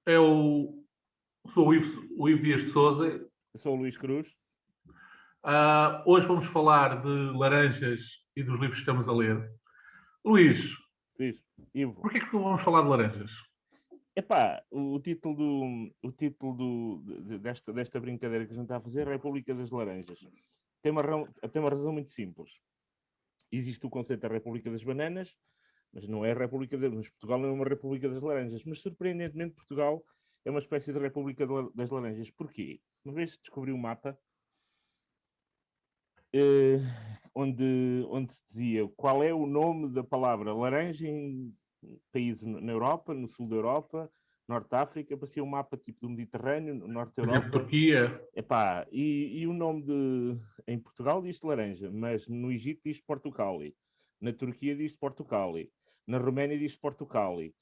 É sou o Ivo Dias de Souza. Eu sou o Luís Cruz. Hoje vamos falar de laranjas e dos livros que estamos a ler. Luís, Diz, Ivo. porquê que vamos falar de laranjas? Epá, desta brincadeira que a gente está a fazer é a República das Laranjas. Tem uma razão muito simples. Existe o conceito da República das Bananas, mas não é a República mas Portugal não é uma República das Laranjas. Mas, surpreendentemente, Portugal é uma espécie de República das Laranjas. Porquê? Uma vez descobri um mapa onde se dizia qual é o nome da palavra laranja em países na Europa, no sul da Europa, Norte de África, parecia um mapa tipo do Mediterrâneo, no Norte da Por Europa. exemplo, Turquia. Epá, e o nome em Portugal diz laranja, mas no Egito diz Portucali, na Turquia diz Portucali, na Roménia diz Portucali,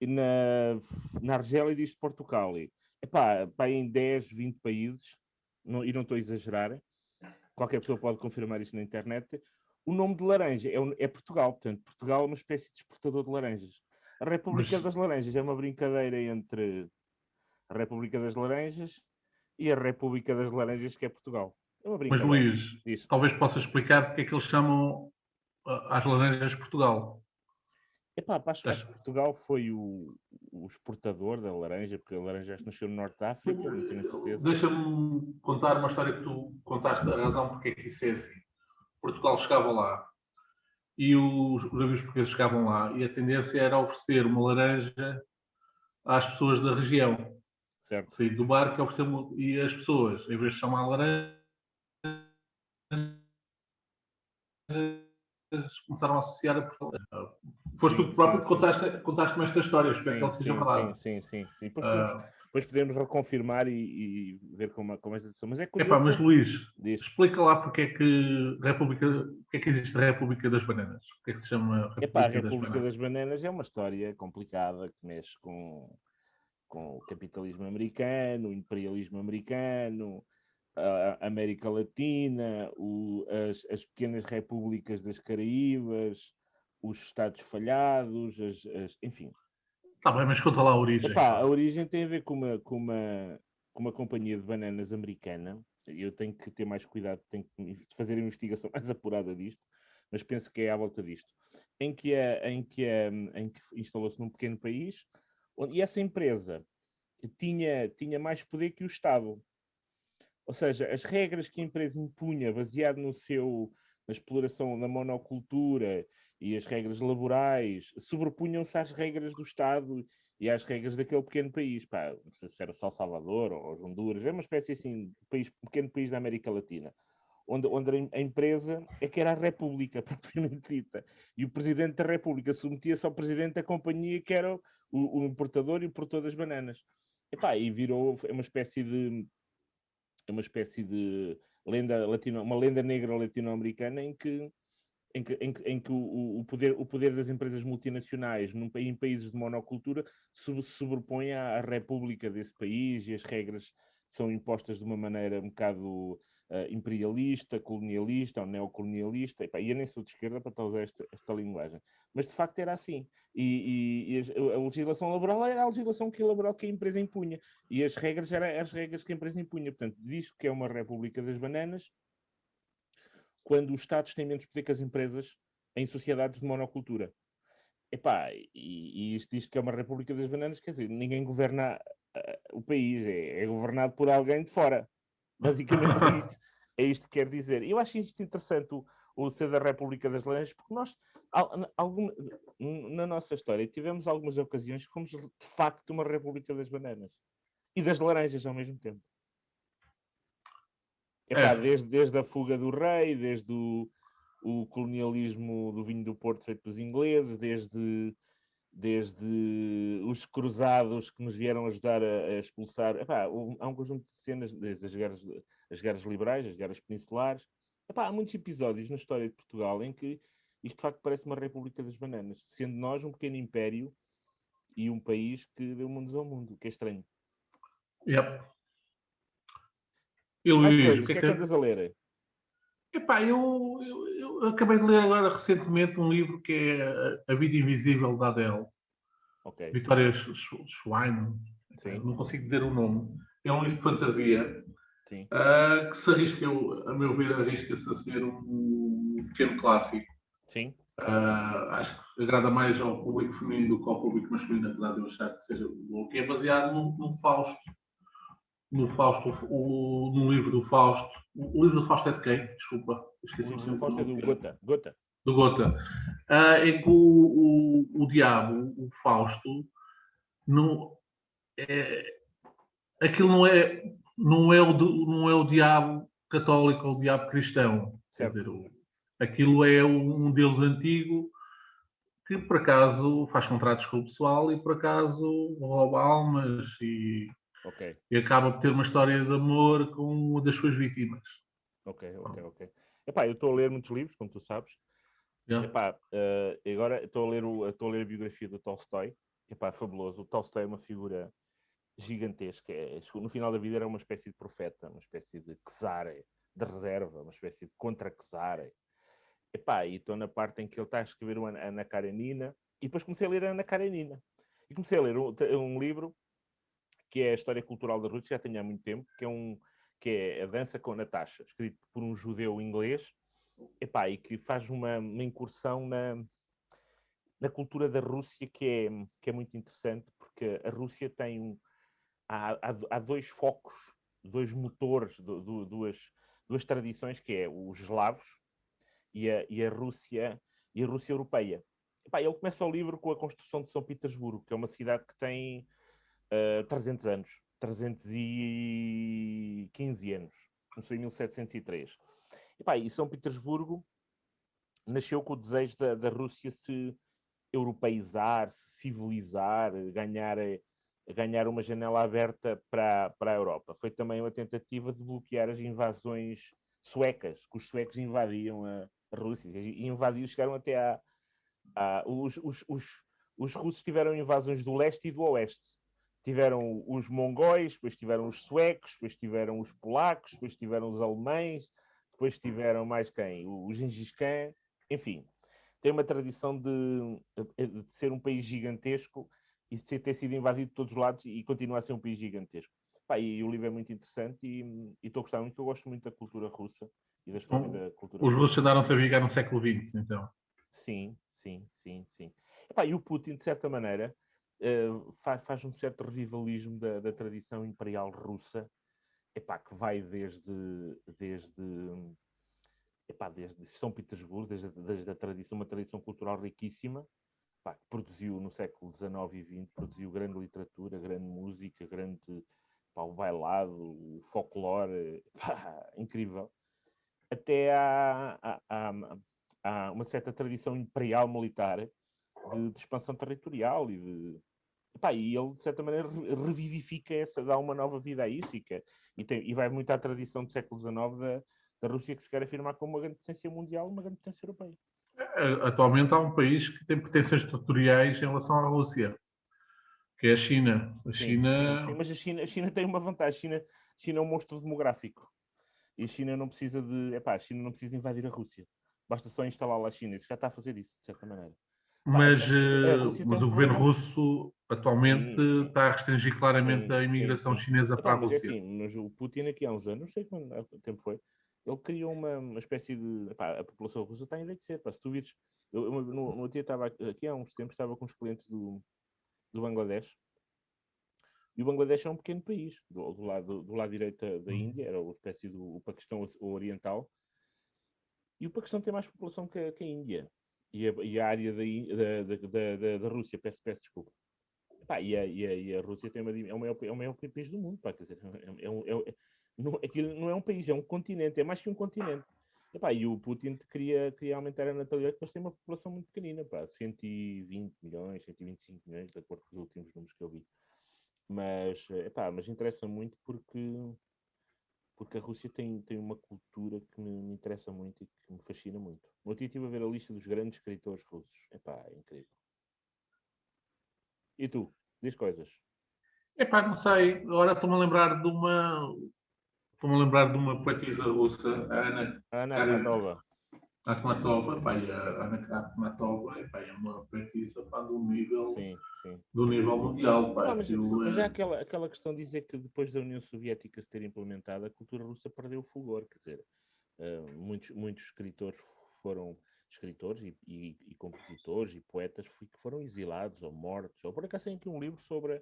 e na Argélia diz Portucali. Epá, em 10, 20 países, e não estou a exagerar, qualquer pessoa pode confirmar isto na internet, o nome de laranja é Portugal. Portanto, Portugal é uma espécie de exportador de laranjas. A República das Laranjas é uma brincadeira entre a República das Laranjas e a República das Laranjas, que é Portugal. É uma Mas, brincadeira. Luís, talvez possa explicar porque é que eles chamam as laranjas Portugal. Epá, acho que Portugal foi o exportador da laranja, porque a laranja nasceu no Norte da África, não tenho certeza. Deixa-me contar uma história que tu contaste, a razão porque é que isso é assim. Portugal chegava lá e os navios portugueses chegavam lá e a tendência era oferecer uma laranja às pessoas da região. Certo. Sair do barco e as pessoas, em vez de chamar laranja, começaram a associar a Portugal. Foste tu próprio que contaste-me esta história, espero que ela seja verdade. Sim. Depois podemos reconfirmar e ver como esta decisão. Mas é curioso. Mas Luís, diz. Explica lá porque é que existe a República das Bananas. Porque é que se chama a República das Bananas é uma história complicada que mexe com o capitalismo americano, o imperialismo americano, a América Latina, as pequenas repúblicas das Caraíbas, os Estados falhados, enfim. Está bem, mas conta lá a origem. A origem tem a ver com uma companhia de bananas americana. Eu tenho que ter mais cuidado, tenho que fazer a investigação mais apurada disto, mas penso que é à volta disto. Em que instalou-se num pequeno país, e essa empresa tinha mais poder que o Estado. Ou seja, as regras que a empresa impunha, baseado na exploração da monocultura e as regras laborais, sobrepunham-se às regras do Estado e às regras daquele pequeno país. Não sei se era São Salvador ou Honduras, é uma espécie assim de pequeno país da América Latina. Onde a empresa é que era a República, propriamente dita. E o Presidente da República submetia-se ao Presidente da companhia, que era o importador e o produtor das bananas. E virou uma espécie de lenda uma lenda negra latino-americana em que o poder das empresas multinacionais em países de monocultura se sobrepõe à república desse país e as regras são impostas de uma maneira um bocado imperialista, colonialista ou neocolonialista. E eu nem sou de esquerda para usar esta linguagem. Mas de facto era assim. E a legislação laboral era a legislação laboral que a empresa impunha. E as regras eram as regras que a empresa impunha. Portanto, diz que é uma república das bananas quando os Estados têm menos poder que as empresas em sociedades de monocultura. E isto diz que é uma república das bananas, quer dizer, ninguém governa o país, é governado por alguém de fora. Basicamente é isto que quer dizer. Eu acho isto interessante, o ser da República das Laranjas, porque nós, na nossa história, tivemos algumas ocasiões que fomos, de facto, uma República das Bananas. E das laranjas ao mesmo tempo. Desde a fuga do rei, desde o colonialismo do vinho do Porto feito pelos ingleses, desde os cruzados que nos vieram ajudar a expulsar. Há um conjunto de cenas, desde as guerras liberais, as guerras peninsulares. Há muitos episódios na história de Portugal em que isto de facto parece uma República das Bananas, sendo nós um pequeno império e um país que deu mundos ao mundo, o que é estranho. Yep. E Luís, o que é que andas a ler? Eu acabei de ler agora recentemente um livro que é A Vida Invisível da Adele. Okay. Vitória Schwein, Sim. Não consigo dizer o nome. É um livro de fantasia Sim. que se arrisca, a meu ver, arrisca-se a ser um pequeno clássico. Sim. Acho que agrada mais ao público feminino do que ao público masculino, apesar de eu achar que seja bom, que é baseado no Fausto. No Fausto, no livro do Fausto. O livro do Fausto é de quem? Desculpa, O esqueci-me livro do sempre o Fausto é nome. do Gota. Gota. Do Gota. Em que o diabo, o Fausto, não, aquilo não é o diabo católico ou o diabo cristão. Quer Certo. dizer, aquilo é um deus antigo que por acaso faz contratos com o pessoal e por acaso rouba almas Ok. e acaba por ter uma história de amor com uma das suas vítimas. Ok. Epá, eu estou a ler muitos livros, como tu sabes. Yeah. Epá, agora estou a ler a biografia do Tolstói. Epá, fabuloso. O Tolstói é uma figura gigantesca. No final da vida era uma espécie de profeta, uma espécie de czar de reserva, uma espécie de contra-czar. Epá, e estou na parte em que ele está a escrever a Ana Karenina, e depois comecei a ler a Ana Karenina. E comecei a ler um livro que é a História Cultural da Rússia, já tenho há muito tempo, que é A Dança com Natasha, escrito por um judeu inglês, epá, e que faz uma incursão na cultura da Rússia que é muito interessante, porque a Rússia tem há dois focos, dois motores, duas tradições, que é os eslavos e a Rússia europeia. Epá, ele começa o livro com a construção de São Petersburgo, que é uma cidade que tem 300 anos, 315 anos, começou em 1703. E São Petersburgo nasceu com o desejo da Rússia se europeizar, se civilizar, ganhar uma janela aberta para a Europa. Foi também uma tentativa de bloquear as invasões suecas, que os suecos invadiam a Rússia. E chegaram até os russos tiveram invasões do leste e do oeste. Tiveram os mongóis, depois tiveram os suecos, depois tiveram os polacos, depois tiveram os alemães, depois tiveram mais quem? O Gengis Khan, enfim. Tem uma tradição de ser um país gigantesco e de ter sido invadido de todos os lados e continuar a ser um país gigantesco. E o livro é muito interessante e estou a gostar muito, eu gosto muito da cultura russa e da história da cultura Os russa. russos andaram-se a vingar no século XX, então. Sim. E o Putin, de certa maneira, faz um certo revivalismo da tradição imperial russa, que vai desde São Petersburgo, desde a tradição, uma tradição cultural riquíssima, que produziu no século XIX e XX, produziu grande literatura, grande música, o bailado, o folclore, incrível. Até há uma certa tradição imperial militar de expansão territorial e ele, de certa maneira, revivifica dá uma nova vida a isso e vai muito à tradição do século XIX da Rússia, que se quer afirmar como uma grande potência mundial, uma grande potência europeia. Atualmente há um país que tem potências territoriais em relação à Rússia, que é a China. Sim, mas a China tem uma vantagem. A China é um monstro demográfico. E a China não precisa a China não precisa invadir a Rússia. Basta só instalar lá a China. Isso já está a fazer isso, de certa maneira. Mas A Rússia tem o um governo problema. russo atualmente está a restringir claramente a imigração Sim. chinesa para a Mas é Rússia. assim, mas o Putin aqui há uns anos, não sei quanto tempo foi, ele criou uma espécie de... a população russa está a envelhecer. Se tu vires... no dia estava aqui há uns tempos, estava com os clientes do Bangladesh. E o Bangladesh é um pequeno país, do lado direito da Índia, era uma espécie do Paquistão oriental. E o Paquistão tem mais população que a Índia. E a área da Rússia, peço desculpa. E a Rússia é o maior país do mundo. Quer dizer, aquilo não é um país, é um continente, é mais que um continente. E o Putin queria aumentar a natalidade, porque eles têm uma população muito pequenina, 120 milhões, 125 milhões, de acordo com os últimos números que eu vi. Mas interessa muito porque a Rússia tem uma cultura que me interessa muito e que me fascina muito. No outro dia estive a ver a lista dos grandes escritores russos. É incrível. E tu? Diz coisas. Não sei. Agora estou-me a lembrar de uma poetisa russa, a Ana Ana Karenina. Akhmatova. A Akhmatova, pá, e a Ana Akhmatova, pá, é uma poetisa, pá, Sim, sim. do nível mundial, pá, Mas já aquela questão de dizer que depois da União Soviética se ter implementado, a cultura russa perdeu o fulgor, quer dizer, muitos escritores foram escritores e compositores e poetas que foram exilados ou mortos. Ou por acaso tem aqui um livro sobre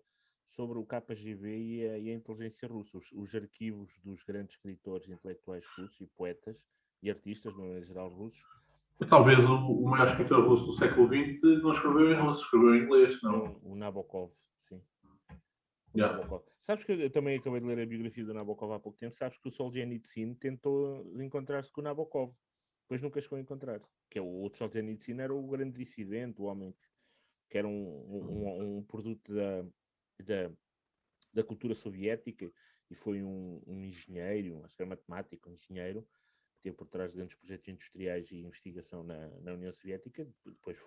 o KGB e a inteligência russa, os arquivos dos grandes escritores intelectuais russos e poetas e artistas, de maneira geral, russos. Talvez o maior escritor russo do século XX não escreveu em russo, escreveu em inglês, não? O Nabokov, sim. Yeah. Nabokov. Sabes que eu também acabei de ler a biografia do Nabokov há pouco tempo. Sabes que o Solzhenitsyn tentou encontrar-se com o Nabokov, depois nunca chegou a encontrar-se. Que é o outro Solzhenitsyn era o grande dissidente, o homem que era um produto da cultura soviética e foi um engenheiro, acho que era matemático, um engenheiro, que teve por trás de grandes projetos industriais e investigação na União Soviética. Depois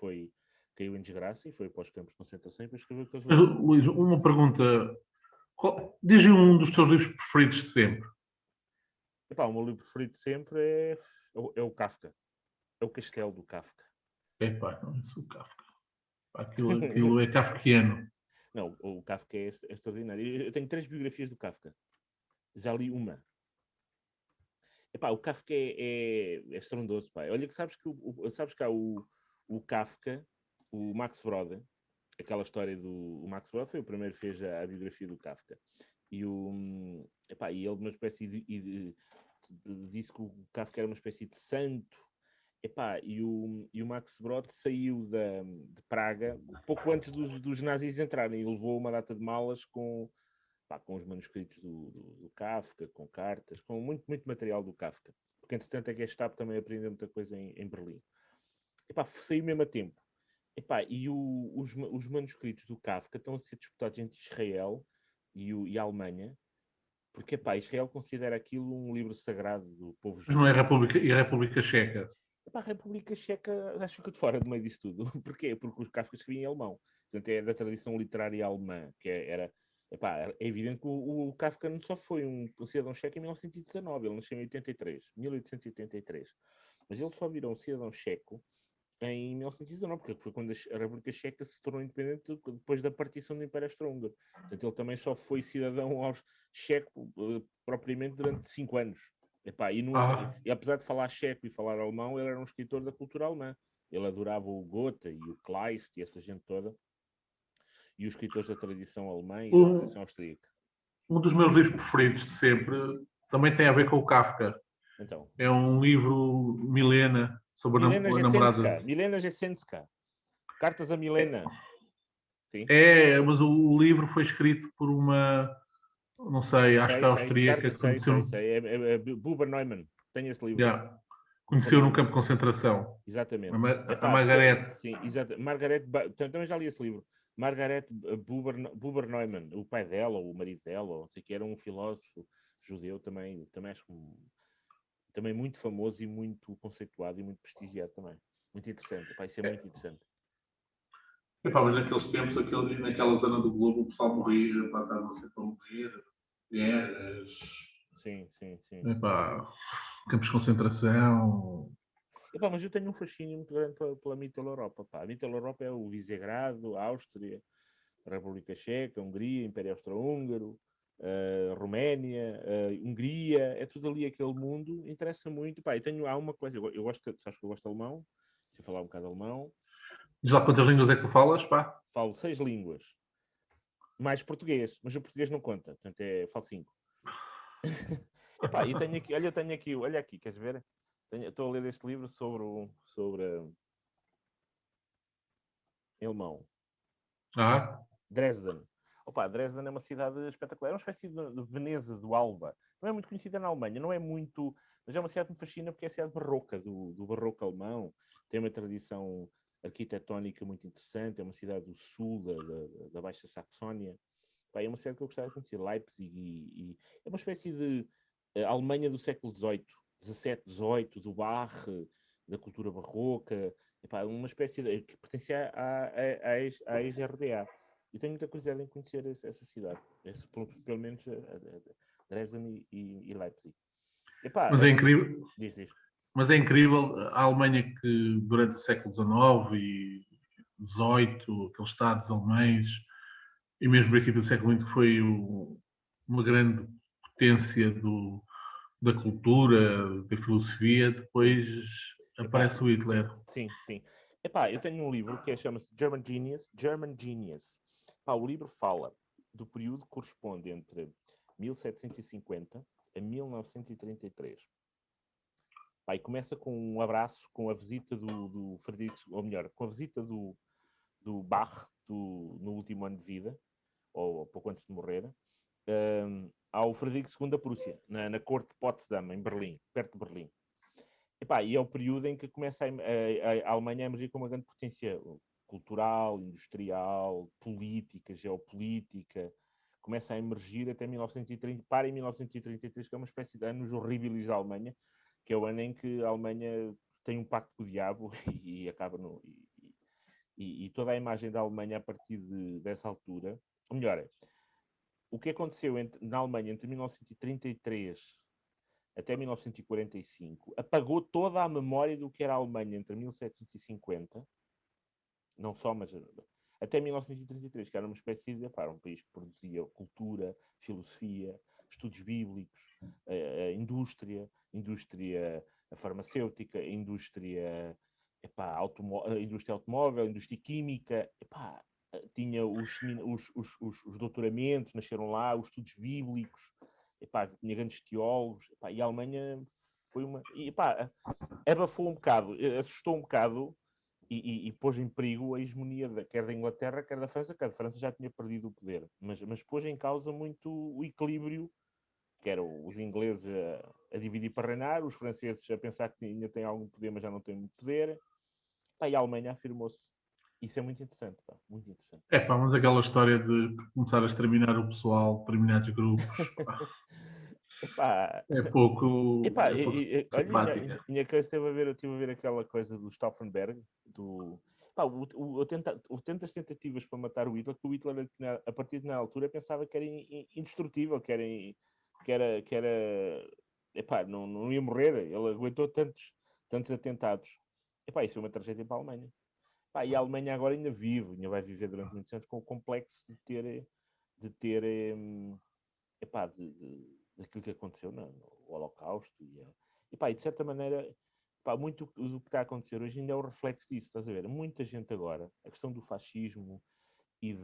caiu em desgraça e foi para os campos de concentração e depois escreveu aqueles Mas, livros. Luís, uma pergunta. Diz um dos teus livros preferidos de sempre. Epá, o meu livro preferido sempre é o Kafka. É o Castelo do Kafka. Epá, não é o Kafka. Aquilo é kafkiano. Não, o Kafka é extraordinário. Eu tenho 3 biografias do Kafka. Já li uma. Epá, o Kafka é estrondoso, pá. Olha que sabes que há o Kafka, o Max Brod, aquela história do Max Brod foi o primeiro que fez a biografia do Kafka. E ele uma espécie disse que o Kafka era uma espécie de santo. Epá, e o Max Brod saiu de Praga pouco antes dos nazis entrarem e levou uma data de malas com os manuscritos do Kafka, com cartas, com muito material do Kafka. Porque, entretanto, a Gestapo também aprendeu muita coisa em Berlim. Epá, saiu mesmo a tempo. Epá, e os manuscritos do Kafka estão a ser disputados entre Israel e a Alemanha, porque Israel considera aquilo um livro sagrado do povo Mas não é judeu. a República Checa. Epá, a República Checa acho que fica de fora do meio disso tudo. Porquê? Porque o Kafka escrevia em alemão. Portanto, é da tradição literária alemã, que era... Epá, é evidente que o Kafka não só foi um cidadão checo em 1919, ele nasceu em 1883. Mas ele só virou um cidadão checo em 1919, porque foi quando a República Checa se tornou independente depois da partição do Império Austro-Húngaro. Portanto, ele também só foi cidadão checo propriamente durante 5 anos. Epá, e apesar de falar checo e falar alemão, ele era um escritor da cultura alemã. Ele adorava o Goethe e o Kleist e essa gente toda. E os escritores da tradição alemã e da tradição austríaca. Um dos meus livros preferidos de sempre também tem a ver com o Kafka. Então, É um livro Milena, sobre a namorada. Milena Jesenska. Cartas a Milena. Sim. Mas o livro foi escrito por uma, não sei, acho que é austríaca, que conheceu, Sei. É Buber Neumann. Tenho esse livro. yeah, Buber conheceu num Neumann. campo de concentração. Exatamente. A Epá, Margaret. sim, Margaret, também já li esse livro. Margaret Buber Neumann, o pai dela, ou o marido dela, ou não sei que, era um filósofo judeu também acho que também muito famoso e muito conceituado e muito prestigiado também. Muito interessante. Epá, isso é muito interessante. Epá, mas naqueles tempos, naquela zona do globo, o pessoal morria, estavam sempre a morrer, guerras, Sim. epá, campos de concentração. Epá, mas eu tenho um fascínio muito grande pela Mittel-Europa. A Mittel-Europa é o Visegrado, a Áustria, a República Checa, a Hungria, o Império Austro-Húngaro, Roménia, Hungria, é tudo ali aquele mundo, interessa muito. Pá, há uma coisa, eu gosto, sabes que eu gosto de alemão, sei falar um bocado de alemão. Diz lá quantas línguas é que tu falas, pá? Falo 6 línguas, mais português, mas o português não conta, portanto falo 5. Epá, e olha aqui, queres ver? Estou a ler este livro sobre alemão. Dresden. Opa, Dresden é uma cidade espetacular. É uma espécie de Veneza do Alba. Não é muito conhecida na Alemanha, não é muito... Mas é uma cidade que me fascina porque é a cidade barroca, do barroco alemão. Tem uma tradição arquitetónica muito interessante. É uma cidade do sul da Baixa Saxónia. Pá, é uma cidade que eu gostava de conhecer. Leipzig é uma espécie de Alemanha do século XVIII, XVII, XVIII, do Bach, da cultura barroca. Epá, uma espécie que pertencia à ex-RDA. E tenho muita curiosidade em conhecer essa cidade. Pelo menos Dresden e Leipzig. Epá, Mas é incrível. Diz. Mas é incrível a Alemanha que durante o século XIX e XVIII, aqueles Estados alemães, e mesmo no princípio do século XX, foi uma grande potência da cultura, da filosofia, Sim. depois Epá, aparece o sim, Hitler. sim, sim. Epá, eu tenho um livro que chama-se German Genius. German Genius. Epá, o livro fala do período que corresponde entre 1750 a 1933. Pá, e começa com um abraço, com a visita do Frederico, ou melhor, com a visita do Bach no último ano de vida, ou pouco antes de morrer, ao Frederico II da Prússia, na corte de Potsdam, em Berlim, perto de Berlim. E é o período em que começa a Alemanha a emergir como uma grande potência cultural, industrial, política, geopolítica. Começa a emergir até 1930, para em 1933, que é uma espécie de anos horríveis da Alemanha, que é o ano em que a Alemanha tem um pacto com o diabo e acaba no... E toda a imagem da Alemanha a partir dessa altura, ou melhor, o que aconteceu na Alemanha entre 1933 até 1945, apagou toda a memória do que era a Alemanha entre 1750, não só, mas até 1933, que era uma espécie de um país que produzia cultura, filosofia, estudos bíblicos, indústria farmacêutica, indústria automóvel, indústria química, tinha os doutoramentos, nasceram lá, os estudos bíblicos, tinha grandes teólogos, e a Alemanha foi uma... abafou um bocado, assustou um bocado e pôs em perigo a hegemonia quer da Inglaterra, quer da França, que a França já tinha perdido o poder, mas pôs em causa muito o equilíbrio, que eram os ingleses a dividir para reinar, os franceses a pensar que ainda têm algum poder, mas já não têm muito poder, e a Alemanha afirmou-se. Isso é muito interessante, muito interessante. Mas aquela história de começar a exterminar o pessoal, determinados grupos, Epá, é pouco, epá, é pouco simpática. minha cara eu estive a ver aquela coisa do Stauffenberg, houve tantas tentativas para matar o Hitler, que o Hitler, a partir de na altura, pensava que era indestrutível, não ia morrer, ele aguentou tantos atentados. Isso é uma tragédia para a Alemanha. E a Alemanha agora ainda vai viver durante muitos anos com o complexo de ter daquilo que aconteceu no Holocausto e de certa maneira muito do que está a acontecer hoje ainda é o reflexo disso, estás a ver? Muita gente agora, a questão do fascismo e,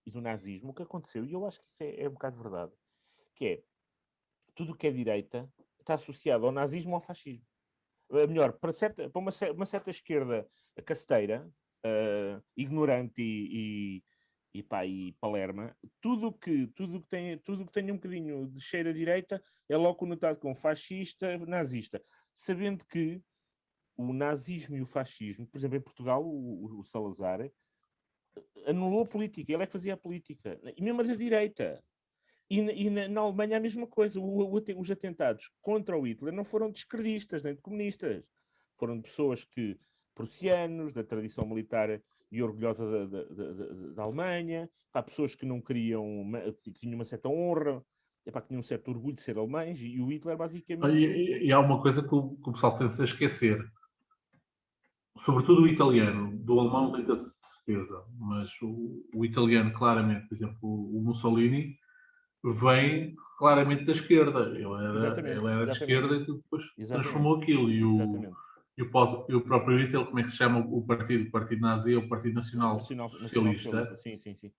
e do nazismo, o que aconteceu, e eu acho que isso é um bocado verdade, que é tudo o que é direita está associado ao nazismo ou ao fascismo. Melhor, para uma certa esquerda casteira, ignorante e palerma, tudo que tenha um bocadinho de cheiro à direita é logo conotado como fascista, nazista. Sabendo que o nazismo e o fascismo, por exemplo, em Portugal, o Salazar anulou a política, ele é que fazia a política. E mesmo a da direita. Na Alemanha a mesma coisa. Os atentados contra o Hitler não foram de esquerdistas nem de comunistas. Foram de pessoas prussianos, da tradição militar e orgulhosa da Alemanha, pessoas que não queriam, que tinham uma certa honra, que tinham um certo orgulho de ser alemães, e o Hitler basicamente... E há uma coisa que o pessoal tem de esquecer, sobretudo o italiano, do alemão não tenho tanta certeza, mas o italiano, claramente, por exemplo, o Mussolini, vem claramente da esquerda. Exatamente, Ele era de exatamente, esquerda e depois exatamente, transformou aquilo. exatamente. E o próprio Hitler, como é que se chama o partido nazi, o Partido Nacional Nacional Socialista, Socialista, sim, sim, sim.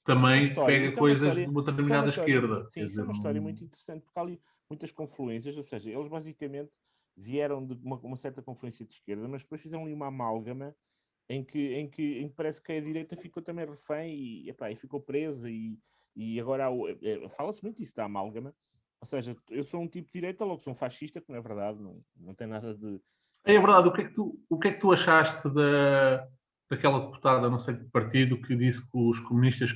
também pega coisas de uma determinada esquerda. Sim, isso é uma história muito interessante, porque há ali muitas confluências, ou seja, eles basicamente vieram de uma certa confluência de esquerda, mas depois fizeram ali uma amálgama em que parece que a direita ficou também refém e ficou presa e agora fala-se muito disso da amálgama, ou seja, eu sou um tipo de direita, logo sou um fascista, que não é verdade, não tem nada de... É verdade, o que é que tu achaste daquela deputada, não sei de que partido, que disse que os comunistas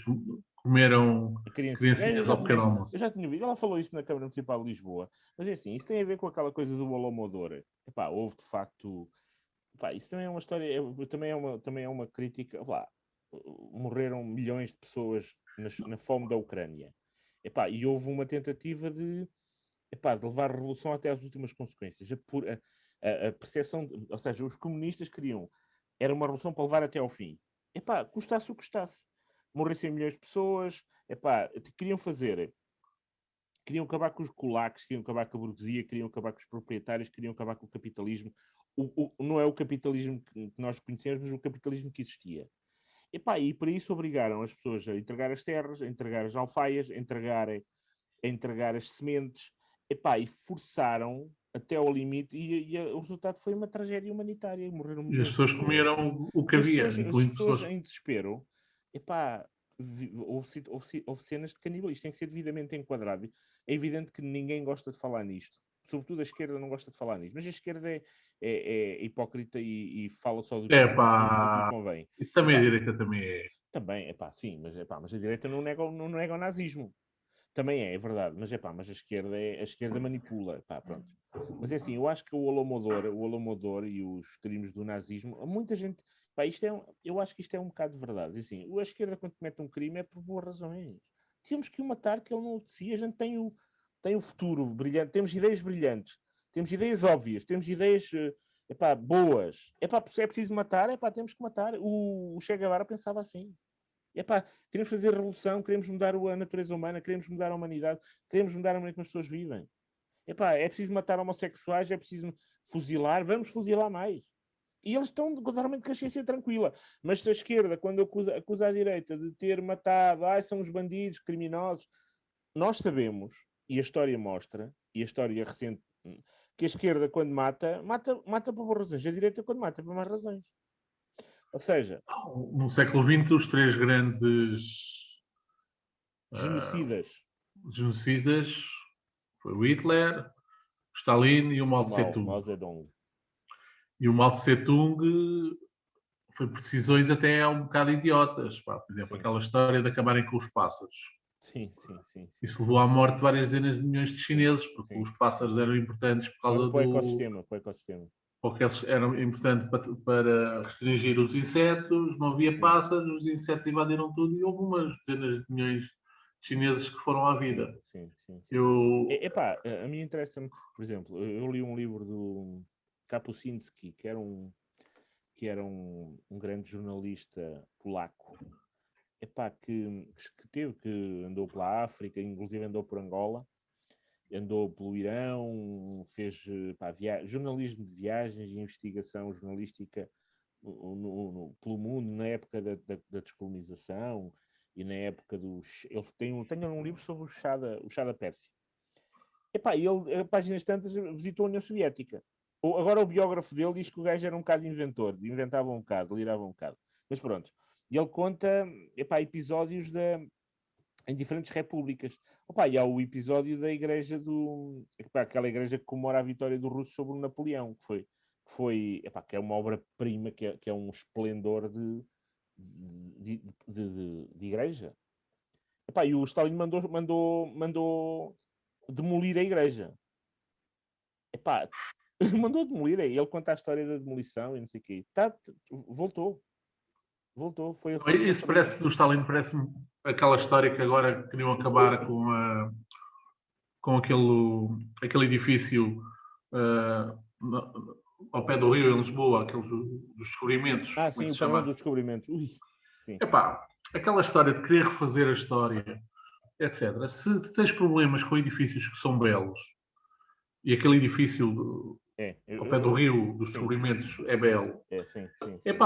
comeram A criancinha. criancinhas ao pequeno Eu almoço? já tinha ouvido. Ela falou isso na Câmara Municipal de Lisboa. Mas é assim, isso tem a ver com aquela coisa do Holodomor. Houve de facto... isso também é uma história... também é uma crítica. Morreram milhões de pessoas na fome da Ucrânia. E houve uma tentativa de levar a revolução até às últimas consequências. a percepção, ou seja, os comunistas queriam, era uma revolução para levar até ao fim. Epá, custasse o que custasse. Morressem milhões de pessoas, epá, queriam acabar com os kulaks, queriam acabar com a burguesia, queriam acabar com os proprietários, queriam acabar com o capitalismo. Não é o capitalismo que nós conhecemos, mas o capitalismo que existia. E para isso obrigaram as pessoas a entregar as terras, a entregar as alfaias, a entregar as sementes, e forçaram até ao limite, o resultado foi uma tragédia humanitária, morreram E as milhões de pessoas pessoas. comeram o que E as havia, pessoas, incluindo pessoas. em desespero, houve cenas de canibalismo. Isto tem que ser devidamente enquadrado. É evidente que ninguém gosta de falar nisto. Sobretudo a esquerda não gosta de falar nisto. Mas a esquerda é hipócrita e fala só do que lhe convém. Isso também a direita também é. Também, sim, mas a direita não nega o nazismo. Também é verdade, mas a esquerda manipula, pronto. Mas é assim, eu acho que o Holodomor e os crimes do nazismo, muita gente, eu acho que isto é um bocado de verdade. Assim, a esquerda quando comete um crime é por boas razões. Tínhamos que o matar, que ele não obedecia, a gente tem o futuro brilhante, temos ideias brilhantes, temos ideias óbvias, temos ideias boas. Se é preciso matar, temos que matar. O Che Guevara pensava assim. Queremos fazer revolução, queremos mudar a natureza humana, queremos mudar a humanidade, queremos mudar a maneira como as pessoas vivem. É preciso matar homossexuais, é preciso fuzilar, vamos fuzilar mais. E eles estão totalmente de consciência tranquila. Mas se a esquerda, quando acusa a direita de ter matado, são os bandidos, criminosos, nós sabemos, e a história mostra, e a história recente, que a esquerda, quando mata por boas razões. A direita, quando mata, por más razões. Ou seja... No século XX, os três grandes genocidas foi o Hitler, o Stalin e o Mao Tse-tung. E o Mao Tse-tung foi por decisões até um bocado idiotas. Por exemplo, aquela história de acabarem com os pássaros. Sim. Isso levou à morte de várias dezenas de milhões de chineses, porque os pássaros eram importantes por causa do ecossistema. Porque eles eram importantes para restringir os insetos, não havia pássaros, os insetos invadiram tudo e houve umas dezenas de milhões de chineses que foram à vida. Sim. A mim interessa-me, por exemplo, eu li um livro do Kapuscinski, que era um grande jornalista polaco, que andou pela África, inclusive andou por Angola, andou pelo Irão, fez jornalismo de viagens e investigação jornalística pelo mundo na época da descolonização e na época dos... Ele tem um livro sobre o chá da Pérsia. Ele, a páginas tantas, visitou a União Soviética. Agora o biógrafo dele diz que o gajo era um bocado inventor, inventava um bocado, lirava um bocado. Mas pronto. E ele conta episódios em diferentes repúblicas. E há o episódio da igreja aquela igreja que comemora a vitória dos russos sobre o Napoleão, que é uma obra-prima, que é um esplendor de igreja. E o Stalin mandou demolir a igreja. Mandou demolir, ele conta a história da demolição e não sei o quê. Voltou. Isso parece do Stalin, parece-me aquela história que agora queriam acabar com aquele edifício ao pé do Rio, em Lisboa, aqueles dos descobrimentos. Sim, o padrão dos descobrimentos. Sim. Aquela história de querer refazer a história, etc. Se tens problemas com edifícios que são belos, e aquele edifício ao pé do Rio dos descobrimentos é belo, sim.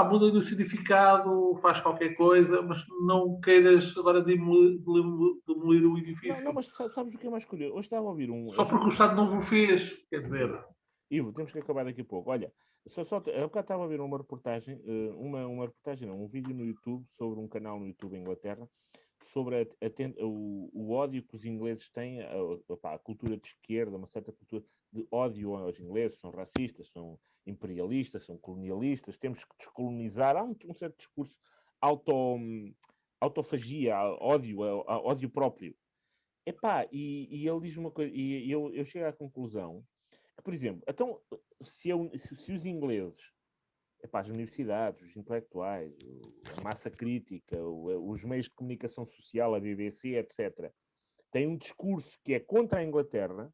Muda o significado, faz qualquer coisa, mas não queiras agora demolir o edifício. Não, mas sabes o que é mais curioso? Hoje estava a ouvir Só porque o Estado não o fez, quer dizer... Ivo, temos que acabar daqui a pouco. Olha, eu cá estava a ver uma reportagem, um vídeo no YouTube, sobre um canal no YouTube em Inglaterra, sobre o ódio que os ingleses têm, a cultura de esquerda, uma certa cultura de ódio aos ingleses, são racistas, são imperialistas, são colonialistas, temos que descolonizar. Há um certo discurso autofagia, ódio próprio. E ele diz uma coisa, e eu chego à conclusão que, por exemplo, então, se os ingleses, as universidades, os intelectuais, a massa crítica, os meios de comunicação social, a BBC, etc., têm um discurso que é contra a Inglaterra,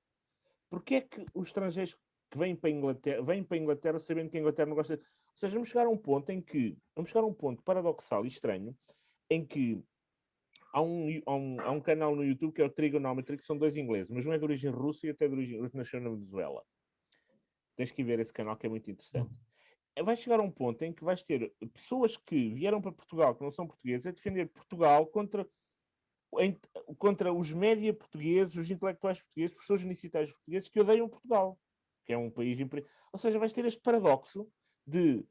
porque é que os estrangeiros que vêm para a Inglaterra sabendo que a Inglaterra não gosta. Ou seja, vamos chegar a um ponto paradoxal e estranho em que há um canal no YouTube que é o Trigonometry, que são 2 ingleses, mas um é de origem russa e até de origem nasceu na Venezuela. Tens que ir ver esse canal que é muito interessante. Vai chegar a um ponto em que vais ter pessoas que vieram para Portugal, que não são portugueses, a defender Portugal contra os média portugueses, os intelectuais portugueses, professores universitários portugueses que odeiam Portugal, que é um país... Ou seja, vais ter este paradoxo de,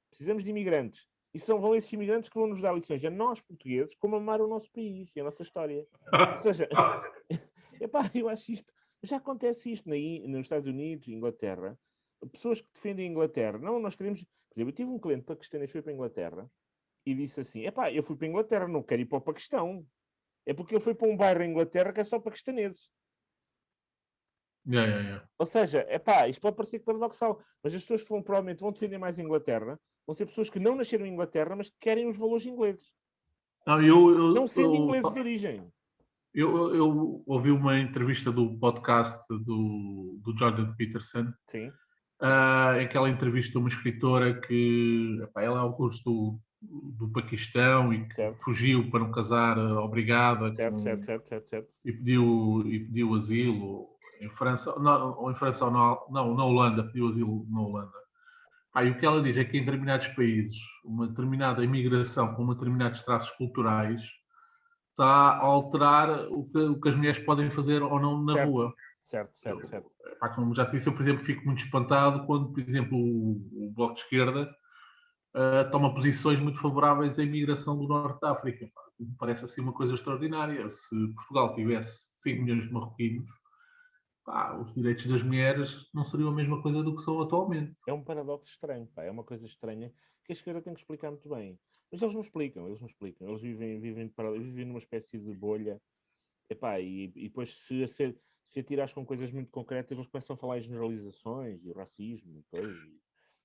precisamos de imigrantes, e vão esses imigrantes que vão nos dar lições a nós, portugueses, como amar o nosso país e a nossa história. Ou seja, eu acho isto... Já acontece isto nos Estados Unidos, Inglaterra, pessoas que defendem a Inglaterra. Não, nós queremos... Por exemplo, eu tive um cliente paquistanês que foi para a Inglaterra e disse assim, eu fui para a Inglaterra, não quero ir para o Paquistão. É porque ele foi para um bairro em Inglaterra que é só paquistaneses. Ou seja, isto pode parecer paradoxal, mas as pessoas que provavelmente vão defender mais a Inglaterra vão ser pessoas que não nasceram em Inglaterra, mas que querem os valores ingleses. Não sendo ingleses de origem. Eu ouvi uma entrevista do podcast do Jordan Peterson. Sim. Aquela entrevista de uma escritora que ela é alguns do Paquistão e que certo. fugiu para não casar obrigada certo. E pediu asilo em França, na Holanda, pediu asilo na Holanda. E o que ela diz é que em determinados países, uma determinada imigração com determinados traços culturais está a alterar o que as mulheres podem fazer ou não na rua. Certo. Como já disse, eu, por exemplo, fico muito espantado quando, por exemplo, o Bloco de Esquerda toma posições muito favoráveis à imigração do Norte da África. Me parece assim uma coisa extraordinária. Se Portugal tivesse 5 milhões de marroquinos, os direitos das mulheres não seriam a mesma coisa do que são atualmente. É um paradoxo estranho, é uma coisa estranha que a esquerda tem que explicar muito bem. Mas eles não explicam. Eles vivem numa espécie de bolha. E depois se atirares com coisas muito concretas, eles começam a falar em generalizações e racismo e coisas.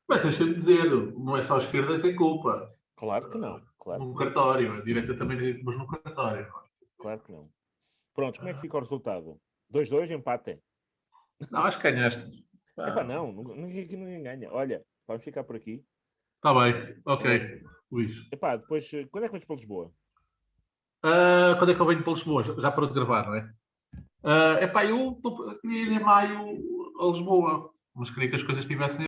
Mas deixa-me dizer, não é só a esquerda que tem culpa. Claro que não. No cartório, a direita também tem, mas no cartório. Claro que não. Pronto, como é que fica o resultado? 2-2, empate? Não, acho que ganhaste. Ninguém ganha. Olha, vamos ficar por aqui. Está bem, ok, Luís. Depois, quando é que vais para Lisboa? Quando é que eu venho para Lisboa? Já parou de gravar, não é? Eu queria ir em maio a Lisboa, mas queria que as coisas estivessem